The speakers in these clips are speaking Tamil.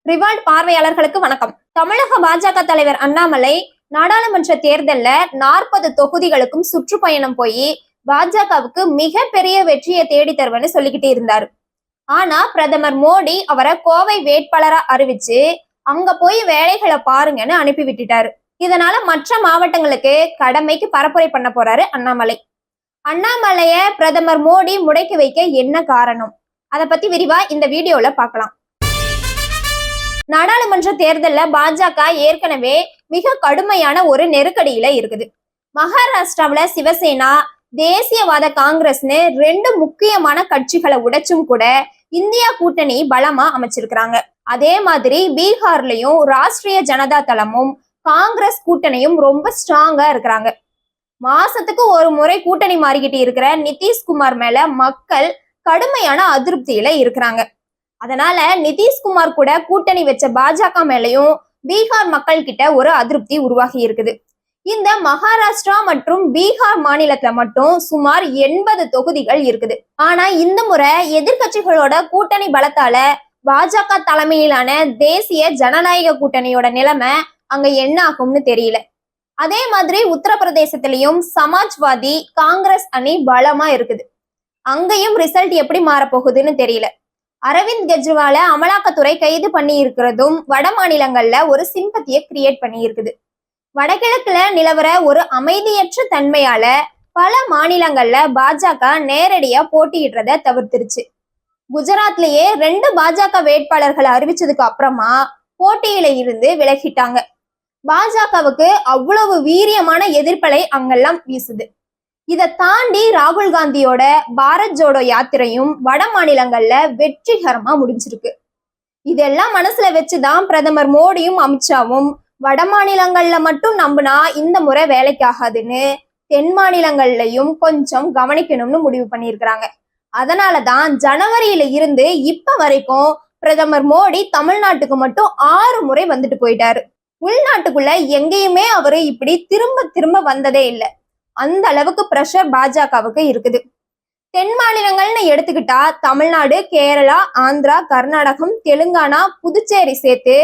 ரிவார்ட் பார்வையாளர்களுக்கு வணக்கம். தமிழக பாஜக தலைவர் அண்ணாமலை நாடாளுமன்ற தேர்தல்ல 40 தொகுதிகளுக்கும் சுற்றுப்பயணம் போய் பாஜகவுக்கு மிகப்பெரிய வெற்றியை தேடி தருவேன்னு சொல்லிக்கிட்டு இருந்தாரு. ஆனா பிரதமர் மோடி அவரை கோவை வேட்பாளரா அறிவிச்சு அங்க போய் வேலைகளை பாருங்கன்னு அனுப்பி விட்டுட்டாரு. இதனால மற்ற மாவட்டங்களுக்கு கடமைக்கு பரப்புரை பண்ண போறாரு அண்ணாமலை. அண்ணாமலைய பிரதமர் மோடி முடக்கி வைக்க என்ன காரணம், அதை பத்தி விரிவா இந்த வீடியோல பார்க்கலாம். நாடாளுமன்ற தேர்தல்ல பாஜக ஏற்கனவே மிக கடுமையான ஒரு நெருக்கடியில இருக்குது. மகாராஷ்டிராவில சிவசேனா, தேசியவாத காங்கிரஸ்னு 2 முக்கியமான கட்சிகளை உடைச்சும் கூட இந்தியா கூட்டணி பலமா அமைச்சிருக்கிறாங்க. அதே மாதிரி பீகார்லயும் ராஷ்டிரிய ஜனதா தளமும் காங்கிரஸ் கூட்டணியும் ரொம்ப ஸ்ட்ராங்கா இருக்கிறாங்க. மாசத்துக்கு ஒரு முறை கூட்டணி மாறிக்கிட்டு இருக்கிற நிதிஷ்குமார் மேல மக்கள் கடுமையான அதிருப்தியில இருக்கிறாங்க. அதனால நிதிஷ்குமார் கூட கூட்டணி வச்ச பாஜக மேலையும் பீகார் மக்கள் கிட்ட ஒரு அதிருப்தி உருவாகி இருக்குது. இந்த மகாராஷ்டிரா மற்றும் பீகார் மாநிலத்துல மட்டும் சுமார் 80 தொகுதிகள் இருக்குது. ஆனா இந்த முறை எதிர்கட்சிகளோட கூட்டணி பலத்தால பாஜக தலைமையிலான தேசிய ஜனநாயக கூட்டணியோட நிலைமை அங்க என்ன ஆகும்னு தெரியல. அதே மாதிரி உத்தரப்பிரதேசத்திலையும் சமாஜ்வாதி காங்கிரஸ் அணி பலமா இருக்குது. அங்கேயும் ரிசல்ட் எப்படி மாறப்போகுதுன்னு தெரியல. அரவிந்த் கெஜ்ரிவாலை அமலாக்கத்துறை கைது பண்ணி இருக்கிறதும் வட மாநிலங்கள்ல ஒரு சிம்பத்தியை கிரியேட் பண்ணி இருக்குது. வடகிழக்குல நிலவர ஒரு அமைதியற்ற தன்மையால பல மாநிலங்கள்ல பாஜக நேரடியா போட்டியிடுறத தவிர்த்துருச்சு. குஜராத்லயே 2 பாஜக வேட்பாளர்களை அறிவிச்சதுக்கு அப்புறமா போட்டியில இருந்து விலகிட்டாங்க. பாஜகவுக்கு அவ்வளவு வீரியமான எதிர்ப்பலை அங்கெல்லாம் வீசுது. இதை தாண்டி ராகுல் காந்தியோட பாரத் ஜோடோ யாத்திரையும் வட மாநிலங்கள்ல வெற்றிகரமா முடிஞ்சிருக்கு. இதெல்லாம் மனசுல வச்சுதான் பிரதமர் மோடியும் அமித்ஷாவும் வட மாநிலங்கள்ல மட்டும் நம்பினா இந்த முறை வேலைக்கு ஆகாதுன்னு தென் மாநிலங்கள்லயும் கொஞ்சம் கவனிக்கணும்னு முடிவு பண்ணியிருக்கிறாங்க. அதனாலதான் ஜனவரியில இருந்து இப்ப வரைக்கும் பிரதமர் மோடி தமிழ்நாட்டுக்கு மட்டும் 6 முறை வந்துட்டு போயிட்டாரு. உள்நாட்டுக்குள்ள எங்கேயுமே அவரு இப்படி திரும்ப திரும்ப வந்ததே இல்லை. அந்த அளவுக்கு பிரஷர் பாஜகவுக்கு இருக்குது. தென் மாநிலங்கள்னு எடுத்துக்கிட்டா தமிழ்நாடு, கேரளா, ஆந்திரா, கர்நாடகம், தெலுங்கானா, புதுச்சேரி சேர்த்து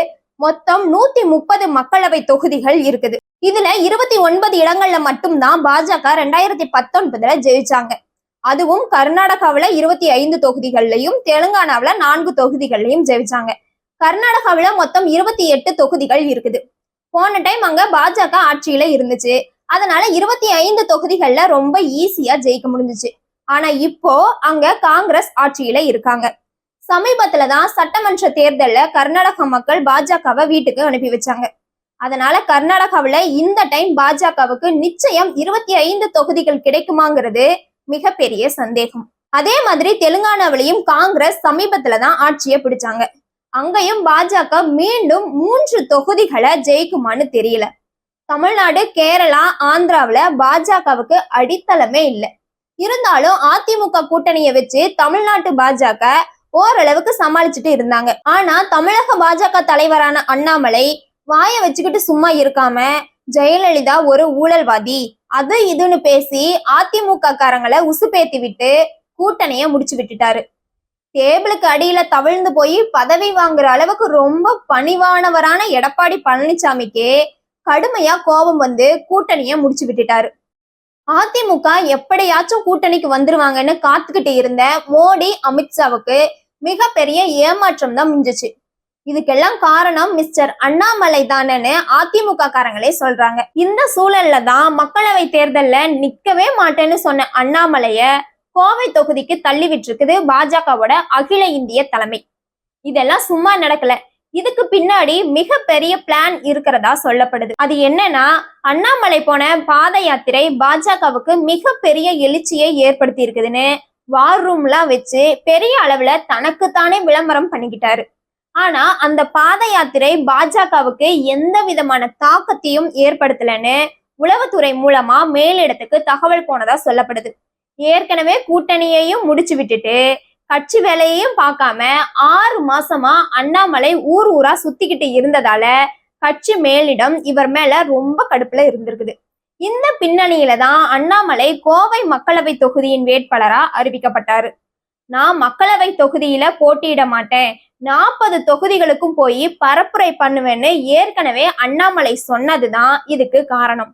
மொத்தம் 130 மக்களவை தொகுதிகள் இருக்குது. இதுல 29 இடங்கள்ல மட்டும்தான் பாஜக 2019 ஜெயிச்சாங்க. அதுவும் கர்நாடகாவில 25 தொகுதிகள்லையும் தெலுங்கானாவில 4 தொகுதிகள்லையும் ஜெயிச்சாங்க. கர்நாடகாவில மொத்தம் 28 தொகுதிகள் இருக்குது. போன டைம் அங்க பாஜக ஆட்சியில இருந்துச்சு. அதனால 25 தொகுதிகள்ல ரொம்ப ஈஸியா ஜெயிக்க முடிஞ்சிச்சு. ஆனா இப்போ அங்க காங்கிரஸ் ஆட்சியில இருக்காங்க. சமீபத்துலதான் சட்டமன்ற தேர்தல்ல கர்நாடக மக்கள் பாஜகவை வீட்டுக்கு அனுப்பி வச்சாங்க. அதனால கர்நாடகாவில இந்த டைம் பாஜகவுக்கு நிச்சயம் 25 தொகுதிகள் கிடைக்குமாங்கிறது மிகப்பெரிய சந்தேகம். அதே மாதிரி தெலுங்கானாவிலையும் காங்கிரஸ் சமீபத்துலதான் ஆட்சியை பிடிச்சாங்க. அங்கேயும் பாஜக மீண்டும் 3 தொகுதிகளை ஜெயிக்குமான்னு தெரியல. தமிழ்நாடு, கேரளா, ஆந்திராவில பாஜகவுக்கு அடித்தளமே இல்லை. இருந்தாலும் அதிமுக கூட்டணியை வச்சு தமிழ்நாட்டு பாஜக ஓரளவுக்கு சமாளிச்சுட்டு இருந்தாங்க. ஆனா தமிழக பாஜக தலைவரான அண்ணாமலை வாயை வச்சுக்கிட்டு சும்மா இருக்காம ஜெயலலிதா ஒரு ஊழல்வாதி அது இதுன்னு பேசி அதிமுக காரங்களை உசுப்பேத்தி விட்டு கூட்டணிய முடிச்சு விட்டுட்டாரு. டேபிளுக்கு அடியில தவிழ்ந்து போய் பதவி வாங்குற அளவுக்கு ரொம்ப பணிவானவரான எடப்பாடி பழனிசாமிக்கு கடுமையா கோபம் வந்து கூட்டணிய முடிச்சு விட்டுட்டாரு. அதிமுக எப்படியாச்சும் கூட்டணிக்கு வந்துருவாங்கன்னு காத்துக்கிட்டு இருந்த மோடி, அமித்ஷாவுக்கு மிகப்பெரிய ஏமாற்றம் தான் மிஞ்சிச்சு. இதுக்கெல்லாம் காரணம் மிஸ்டர் அண்ணாமலை தானேன்னு அதிமுக காரங்களே சொல்றாங்க. இந்த சூழல்ல தான் மக்களவை தேர்தல்ல நிக்கவே மாட்டேன்னு சொன்ன அண்ணாமலைய கோவை தொகுதிக்கு தள்ளி விட்டுருக்குது பாஜகவோட அகில இந்திய தலைமை. இதெல்லாம் சும்மா நடக்கல. இதுக்கு பின்னாடி மிகப்பெரிய பிளான் இருக்கிறதா சொல்லப்படுது. அது என்னன்னா, அண்ணாமலை போன பாத யாத்திரை பாஜகவுக்கு மிகப்பெரிய எழுச்சியை ஏற்படுத்தி இருக்குதுன்னு வார் ரூம்லாம் வச்சு பெரிய அளவுல தனக்குத்தானே விளம்பரம் பண்ணிக்கிட்டாரு. ஆனா அந்த பாத யாத்திரை பாஜகவுக்கு எந்த விதமான தாக்கத்தையும் ஏற்படுத்தலன்னு உளவுத்துறை மூலமா மேலிடத்துக்கு தகவல் போனதா சொல்லப்படுது. ஏற்கனவே கூட்டணியையும் முடிச்சு விட்டுட்டு கட்சி வேலையையும் பார்க்காம 6 மாசமா அண்ணாமலை ஊர் ஊரா சுத்திக்கிட்டு இருந்ததால கட்சி மேலிடம் இவர் மேல ரொம்ப கடுப்புல இருந்திருக்குது. இந்த பின்னணியில தான் அண்ணாமலை கோவை மக்களவை தொகுதியின் வேட்பாளரா அறிவிக்கப்பட்டாரு. நான் மக்களவை தொகுதியில போட்டியிட மாட்டேன், 40 தொகுதிகளுக்கும் போய் பரப்புரை பண்ணுவேன்னு ஏற்கனவே அண்ணாமலை சொன்னதுதான் இதுக்கு காரணம்.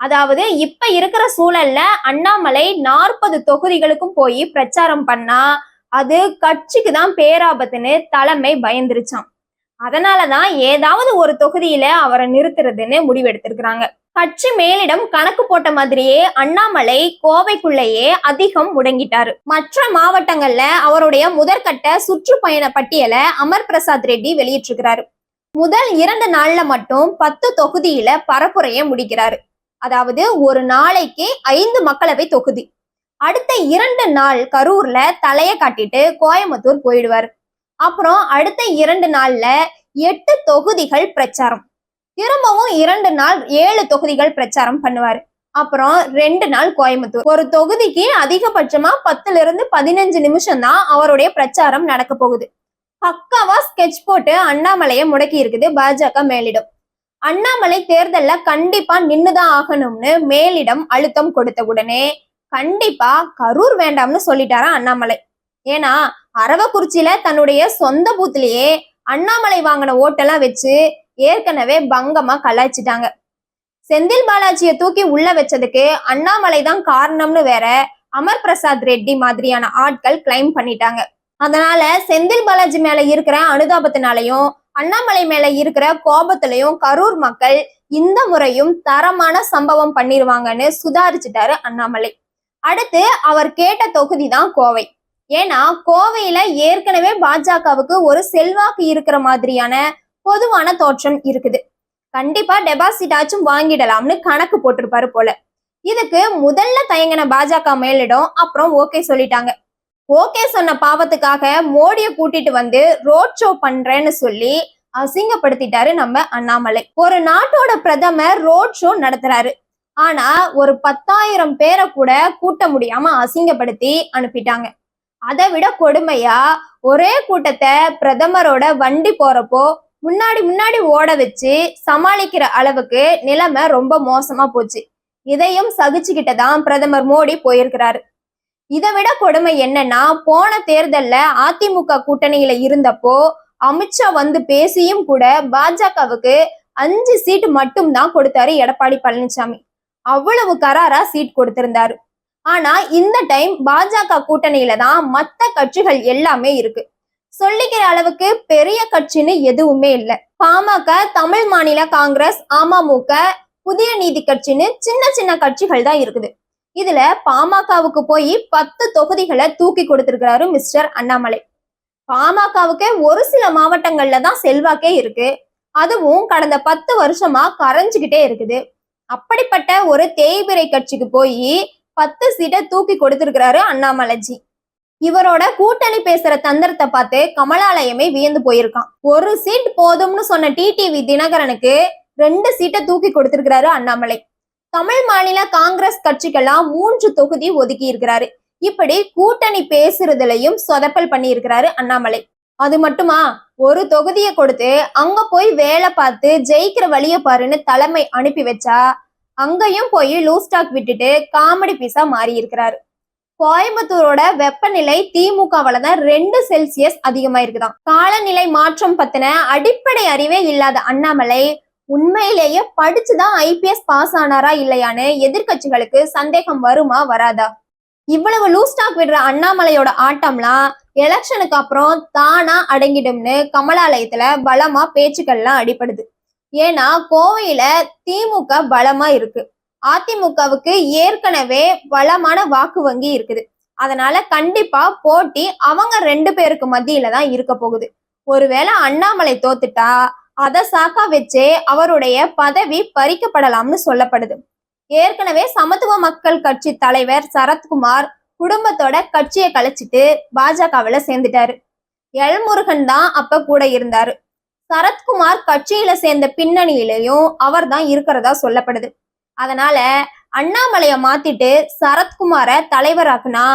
அதாவது இப்ப இருக்கிற சூழல்ல அண்ணாமலை 40 தொகுதிகளுக்கும் போய் பிரச்சாரம் பண்ணா அது கட்சிக்கு தான் பேராபத்துன்னு தலைமை பயந்துருச்சான். அதனாலதான் ஏதாவது ஒரு தொகுதியில அவரை நிறுத்துறதுன்னு முடிவெடுத்திருக்கிறாங்க. கட்சி மேலிடம் கணக்கு போட்ட மாதிரியே அண்ணாமலை கோவைக்குள்ளேயே அதிகம் முடங்கிட்டாரு. மற்ற மாவட்டங்கள்ல அவருடைய முதற்கட்ட சுற்றுப்பயண பட்டியலை அமர் பிரசாத் ரெட்டி வெளியிட்டிருக்கிறாரு. முதல் 2 நாள்ல மட்டும் 10 தொகுதியில பரப்புரைய முடிக்கிறாரு. அதாவது ஒரு நாளைக்கு 5 மக்களவை தொகுதி. அடுத்த 2 நாள் கரூர்ல தலைய காட்டிட்டு கோயம்புத்தூர் போயிடுவாரு. அப்புறம் அடுத்த 2 நாள்ல 8 தொகுதிகள் பிரச்சாரம். திரும்பவும் 2 நாள் 7 தொகுதிகள் பிரச்சாரம் பண்ணுவாரு. அப்புறம் 2 நாள் கோயம்புத்தூர். ஒரு தொகுதிக்கு அதிகபட்சமா 10ல இருந்து 15 நிமிஷம் தான் அவருடைய பிரச்சாரம் நடக்க போகுது. பக்காவா ஸ்கெட்ச் போட்டு அண்ணாமலையை முடக்கி இருக்குது பாஜக மேலிடம். அண்ணாமலை தேர்தல்ல கண்டிப்பா நின்னுதான் ஆகணும்னு மேலிடம் அழுத்தம் கொடுத்த உடனே கண்டிப்பா கரூர் வேண்டாம்னு சொல்லிட்டாரா அண்ணாமலை. ஏன்னா அரவக்குறிச்சியில தன்னுடைய சொந்த பூத்திலேயே அண்ணாமலை வாங்கின ஓட்டெல்லாம் வச்சு ஏற்கனவே பங்கமா கலாய்ச்சிட்டாங்க. செந்தில் பாலாஜியை தூக்கி உள்ள வச்சதுக்கு அண்ணாமலை தான் காரணம்னு வேற அமர் பிரசாத் ரெட்டி மாதிரியான ஆட்கள் கிளைம் பண்ணிட்டாங்க. அதனால செந்தில் பாலாஜி மேல இருக்கிற அனுதாபத்தினாலையும் அண்ணாமலை மேல இருக்கிற கோபத்திலையும் கரூர் மக்கள் இந்த முறையும் தரமான சம்பவம் பண்ணிருவாங்கன்னு சுதாரிச்சுட்டாரு அண்ணாமலை. அடுத்து அவர் கேட்ட தொகுதி தான் கோவை. ஏன்னா கோவையில ஏற்கனவே பாஜகவுக்கு ஒரு செல்வாக்கு இருக்கிற மாதிரியான பொதுவான தோற்றம் இருக்குது. கண்டிப்பா டெபாசிட் ஆச்சும் வாங்கிடலாம்னு கணக்கு போட்டிருப்பாரு போல. இதுக்கு முதல்ல தயங்கின பாஜக மேலிடம் அப்புறம் ஓகே சொல்லிட்டாங்க. ஓகே சொன்ன பாவத்துக்காக மோடியை கூட்டிட்டு வந்து ரோட் ஷோ பண்றேன்னு சொல்லி அசிங்கப்படுத்திட்டாரு நம்ம அண்ணாமலை. ஒரு நாட்டோட பிரதமர் ரோட் ஷோ நடத்துறாரு. ஆனா ஒரு 10,000 பேரை கூட கூட்ட முடியாம அசிங்கப்படுத்தி அனுப்பிட்டாங்க. அதை விட கொடுமையா ஒரே கூட்டத்தை பிரதமரோட வண்டி போறப்போ முன்னாடி ஓட வச்சு சமாளிக்கிற அளவுக்கு நிலைமை ரொம்ப மோசமா போச்சு. இதையும் சகிச்சுக்கிட்டதான் பிரதமர் மோடி போயிருக்கிறாரு. இதை விட கொடுமை என்னன்னா போன தேர்தல்ல அதிமுக கூட்டணியில இருந்தப்போ அமித்ஷா வந்து பேசியும் கூட பாஜகவுக்கு 5 சீட் மட்டும் தான் கொடுத்தாரு எடப்பாடி பழனிசாமி. அவ்வளவு கராரா சீட் கொடுத்திருந்தாரு. ஆனா இந்த டைம் பாஜக கூட்டணியில தான் மத்த கட்சிகள் எல்லாமே இருக்கு. சொல்லிக்கிற அளவுக்கு பெரிய கட்சின்னு எதுவுமே இல்லை. பாமக, தமிழ் மாநில காங்கிரஸ், அமமுக, புதிய நீதி கட்சின்னு சின்ன கட்சிகள் தான் இருக்குது. இதுல பாமகவுக்கு போய் 10 தொகுதிகளை தூக்கி கொடுத்திருக்கிறாரு மிஸ்டர் அண்ணாமலை. பாமகவுக்கு ஒரு சில மாவட்டங்கள்ல தான் செல்வாக்கே இருக்கு. அதுவும் கடந்த 10 வருஷமா கரைஞ்சுக்கிட்டே இருக்குது. அப்படிப்பட்ட ஒரு தேய்பிரை கட்சிக்கு போய் 10 சீட்டை தூக்கி கொடுத்திருக்கிறாரு அண்ணாமலைஜி. இவரோட கூட்டணி பேசுற தந்திரத்தை பார்த்து கமலாலயமே வியந்து போயிருக்கான். ஒரு சீட் போதும்னு சொன்ன டிடிவி தினகரனுக்கு 2 சீட்டை தூக்கி கொடுத்திருக்கிறாரு அண்ணாமலை. தமிழ் மாநில காங்கிரஸ் கட்சிக்கெல்லாம் 3 தொகுதி ஒதுக்கி இருக்கிறாரு. இப்படி கூட்டணி பேசுறதுலயும் சொதப்பல் பண்ணி இருக்கிறாரு அண்ணாமலை. அது மட்டுமா, ஒரு தொகுதியை கொடுத்து அங்க போய் வேலை பார்த்து ஜெயிக்கிற வழிய பாருன்னு தலைமை அனுப்பி வச்சா அங்கேயும் போய் லூஸ் டாக் விட்டுட்டு காமெடி பீஸா மாறி இருக்கிறாரு. கோயம்புத்தூரோட வெப்பநிலை திமுகவால தான் 2 செல்சியஸ் அதிகமா இருக்குதான். காலநிலை மாற்றம் பத்தின அடிப்படை அறிவே இல்லாத அண்ணாமலை உண்மையிலேயே படிச்சுதான் ஐபிஎஸ் பாஸ் ஆனாரா இல்லையான்னு எதிர்கட்சிகளுக்கு சந்தேகம் வருமா வராதா? இவ்வளவு லூஸ் டாக் விடுற அண்ணாமலையோட ஆட்டம்லாம் எலெக்ஷனுக்கு அப்புறம் தானா அடங்கிடும்னு கமலாலயத்துல பலமா பேச்சுக்கள்லாம் அடிபடுது. ஏன்னா கோவையில திமுக பலமா இருக்கு. அதிமுகவுக்கு ஏற்கனவே பலமான வாக்கு வங்கி இருக்குது. அதனால கண்டிப்பா போட்டி அவங்க 2 பேருக்கு மத்தியில தான் இருக்க போகுது. ஒருவேளை அண்ணாமலை தோத்துட்டா அதை சாக்கா வச்சே அவருடைய பதவி பறிக்கப்படலாம்னு சொல்லப்படுது. ஏற்கனவே சமத்துவ மக்கள் கட்சி தலைவர் சரத்குமார் குடும்பத்தோட கட்சியை கலைச்சிட்டு பாஜகவுல சேர்ந்துட்டாரு. எல்முருகன் தான் அப்ப கூட இருந்தாரு. சரத்குமார் கட்சியில சேர்ந்த பின்னணியிலையும் அவர் தான் இருக்கிறதா சொல்லப்படுது. அதனால அண்ணாமலைய மாத்திட்டு சரத்குமார தலைவராக்குனா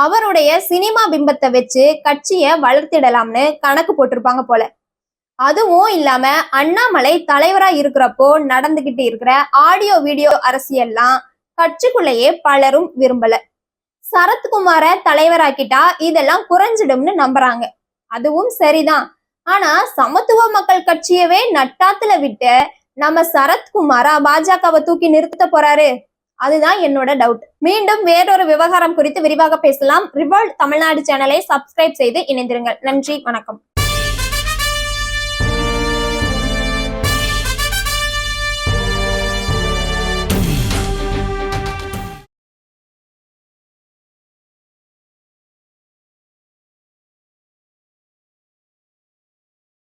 அவருடைய சினிமா பிம்பத்தை வச்சு கட்சியை வளர்த்திடலாம்னு கணக்கு போட்டிருப்பாங்க போல. அதுவும் இல்லாம அண்ணாமலை தலைவரா இருக்கிறப்போ நடந்துகிட்டு இருக்கிற ஆடியோ வீடியோ அரசியல்லாம் கட்சிக்குள்ளேயே பலரும் விரும்பல. சரத்குமார தலைவராக்கிட்டா இதெல்லாம் குறைஞ்சிடும்னு நம்புறாங்க. அதுவும் சரிதான். ஆனா சமத்துவ மக்கள் கட்சியவே நட்டாத்துல விட்டு நம்ம சரத்குமாரா பாஜகவை தூக்கி நிறுத்த போறாரு? அதுதான் என்னோட டவுட். மீண்டும் வேறொரு விவகாரம் குறித்து விரிவாக பேசலாம். ரிவால்ட் தமிழ்நாடு சேனலை சப்ஸ்கிரைப் செய்து இணைந்திருங்கள். நன்றி, வணக்கம்.